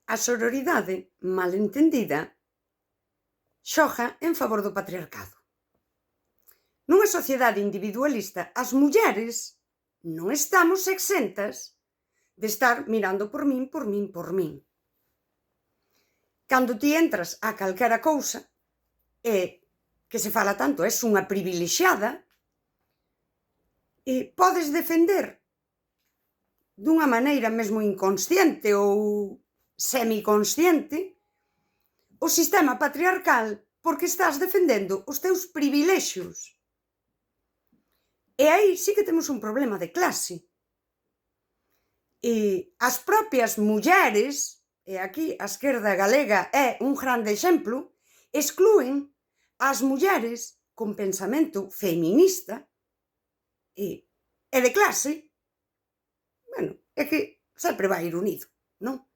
A sororidade, mal entendida, xoga en favor do patriarcado. Nunha sociedade individualista, as mulleres non estamos exentas de estar mirando por min, por min, por min. Cando ti entras a calquera cousa, que se fala tanto, és unha privilexiada, podes defender dunha maneira mesmo inconsciente ou semiconsciente o sistema patriarcal porque estás defendendo os teus privilexios. E aí sí que temos un problema de clase. E as propias mulleres, e aquí a esquerda galega é un grande exemplo, exclúen as mulleres con pensamento feminista e de clase. Bueno, é que sempre vai ir unido, non?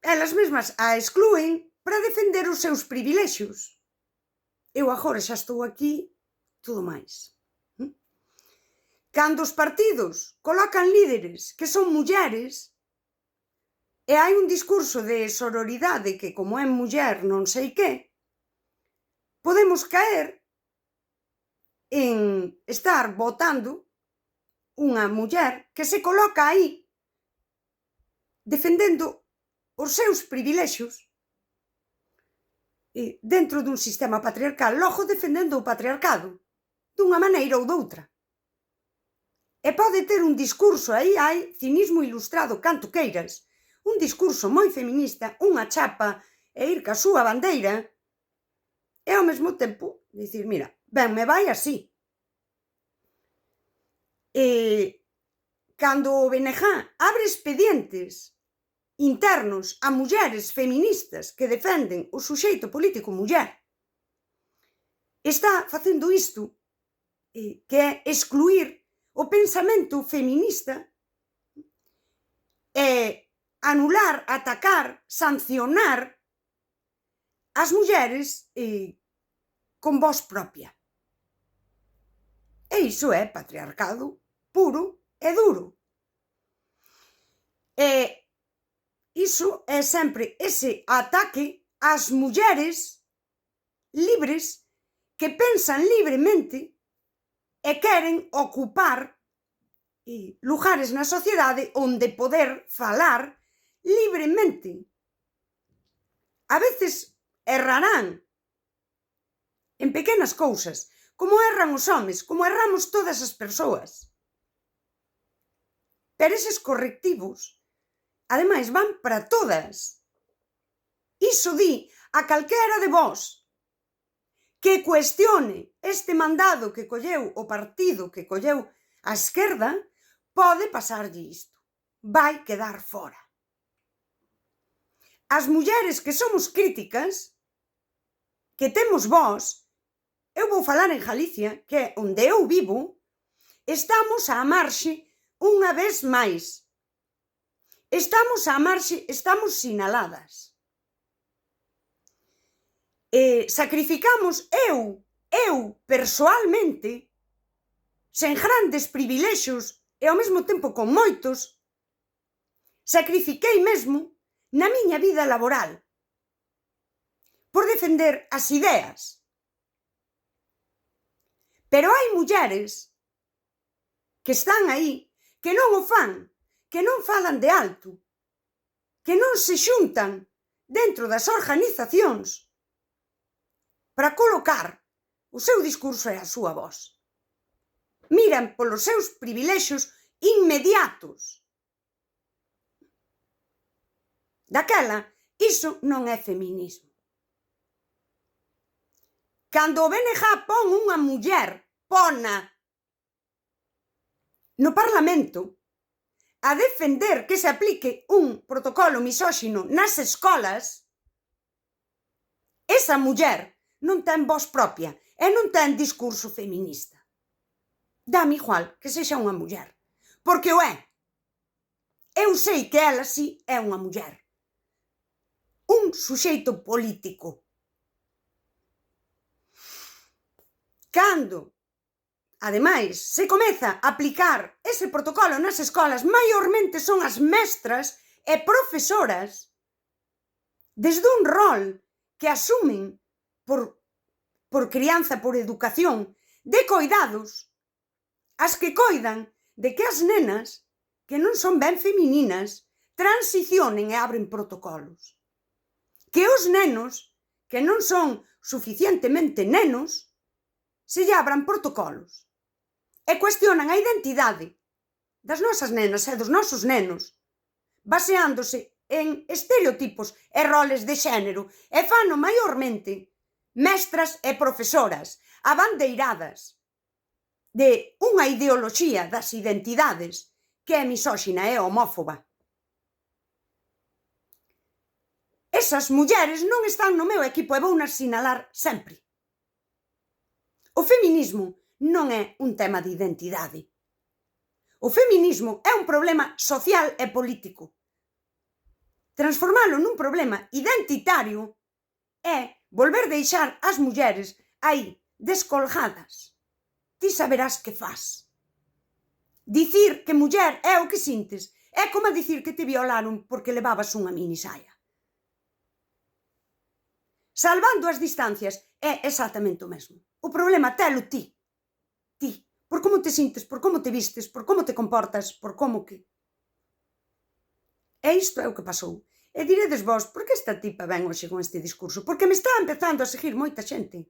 Elas mesmas a exclúen para defender os seus privilexios. Eu agora xa estou aquí, todo máis. Cando os partidos colocan líderes que son mulleres e hai un discurso de sororidade que como é muller non sei que, podemos caer en estar votando unha muller que se coloca aí defendendo os seus privilexios dentro dun sistema patriarcal, logo defendendo o patriarcado dunha maneira ou doutra. E pode ter un discurso, aí hai cinismo ilustrado canto queiras, un discurso moi feminista, unha chapa e ir ca súa bandeira e ao mesmo tempo dicir, mira, ben me vai así. Cando o BNG abre expedientes internos a mulleres feministas que defenden o suxeito político muller, está facendo isto, que é excluir o pensamento feminista e anular, atacar, sancionar as mulleres con voz propia. E iso é patriarcado puro e duro. E iso é sempre ese ataque ás mulleres libres que pensan libremente e queren ocupar lugares na sociedade onde poder falar libremente. A veces errarán en pequenas cousas, como erran os homes, como erramos todas as persoas. Pero eses correctivos, ademais, van para todas. Iso di a calquera de vós que cuestione este mandado que colleu o partido que colleu a esquerda, pode pasarlle isto. Vai quedar fora. As mulleres que somos críticas, que temos voz, eu vou falar en Galicia, que é onde eu vivo, estamos á marxe unha vez máis. Estamos á marxe, estamos sinaladas. Sacrificamos eu persoalmente, sen grandes privilexios e ao mesmo tempo con moitos, sacrifiquei mesmo na miña vida laboral por defender as ideas. Pero hai mulleres que están aí, que non o fan, que non falan de alto, que non se xuntan dentro das organizacións para colocar o seu discurso e a súa voz. Miran polos seus privilexios inmediatos. Daquela, iso non é feminismo. Cando o BNG pon unha muller, pona no Parlamento a defender que se aplique un protocolo misóxino nas escolas, esa muller non ten voz propia e non ten discurso feminista. Dame igual que sexa unha muller, porque o é. Eu sei que ela sí é unha muller. Un suxeito político. Cando, ademais, se comeza a aplicar ese protocolo nas escolas, maiormente son as mestras e profesoras desde un rol que asumen por crianza, por educación, de coidados, as que coidan de que as nenas que non son ben femininas transicionen e abren protocolos. Que os nenos que non son suficientemente nenos se lle abran protocolos e cuestionan a identidade das nosas nenas e dos nosos nenos baseándose en estereotipos e roles de xénero e fano maiormente mestras e profesoras abandeiradas de unha ideoloxía das identidades que é misóxina e homófoba. Esas mulleres non están no meu equipo e vounas sinalar sempre. O feminismo non é un tema de identidade. O feminismo é un problema social e político. Transformalo nun problema identitario é volver deixar as mulleres aí descolgadas. Ti saberás que faz. Dicir que muller é o que sintes é como dicir que te violaron porque levabas unha minisaia. Salvando as distancias é exactamente o mesmo. O problema telo ti. Ti. Por como te sintes, por como te vistes, por como te comportas, por como que... E isto é o que pasou. E diredes vós, por que esta tipa ven hoxe con este discurso? Porque me está empezando a seguir moita xente.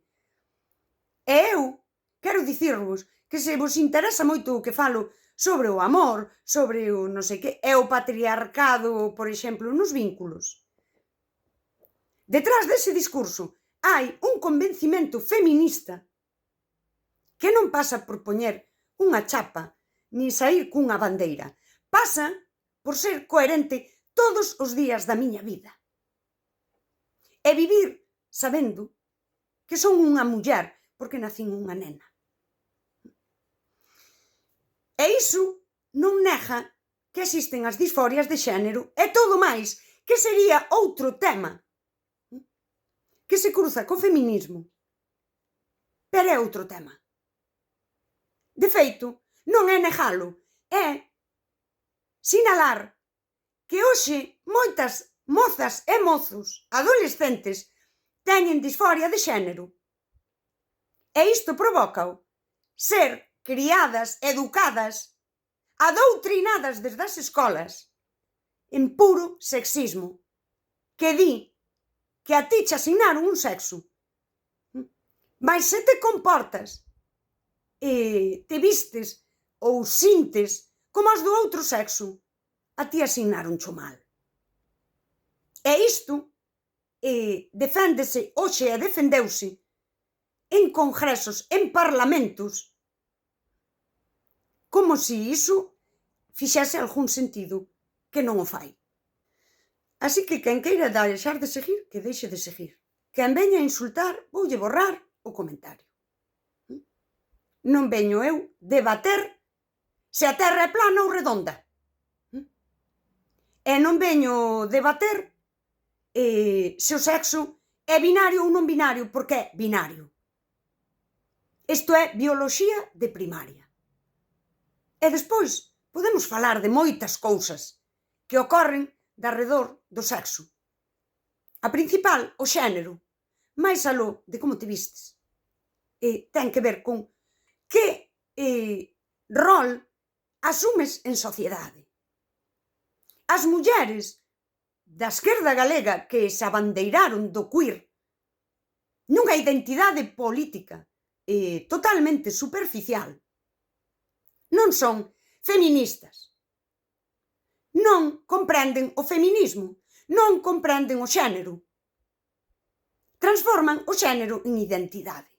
E eu quero dicirvos que se vos interesa moito o que falo sobre o amor, sobre o non sei que, e o patriarcado, por exemplo, nos vínculos. Detrás dese discurso hai un convencimento feminista que non pasa por poñer unha chapa ni sair cunha bandeira. Pasa por ser coherente todos os días da miña vida. E vivir sabendo que son unha muller porque nacín unha nena. E iso non nega que existen as disforias de xénero e todo máis, que sería outro tema que se cruza co feminismo. Pero é outro tema. De feito, non é negalo, é sinalar que hoxe moitas mozas e mozos adolescentes teñen disforia de xénero. E isto provócao ser criadas, educadas, adoutrinadas desde as escolas en puro sexismo, que di que a ti che asignaron un sexo, mas se te comportas e te vistes ou sintes como as do outro sexo, a ti asignaron cho mal. E isto deféndese hoxe e defendeuse en congresos, en parlamentos, como se iso fixese algún sentido, que non o fai. Así que quen queira deixar de seguir, que deixe de seguir. Quen veña a insultar, voulle borrar o comentario. Non veño eu debater se a terra é plana ou redonda. E non veño debater se o sexo é binario ou non binario, porque é binario. Isto é bioloxía de primaria. E despois podemos falar de moitas cousas que ocorren de arredor do sexo. A principal, o xénero, máis aló de como te vistes. Ten que ver con que rol asumes en sociedade. As mulleres da esquerda galega que se abandeiraron do queer nunha identidade política totalmente superficial non son feministas. Non comprenden o feminismo, non comprenden o xénero. Transforman o xénero en identidade.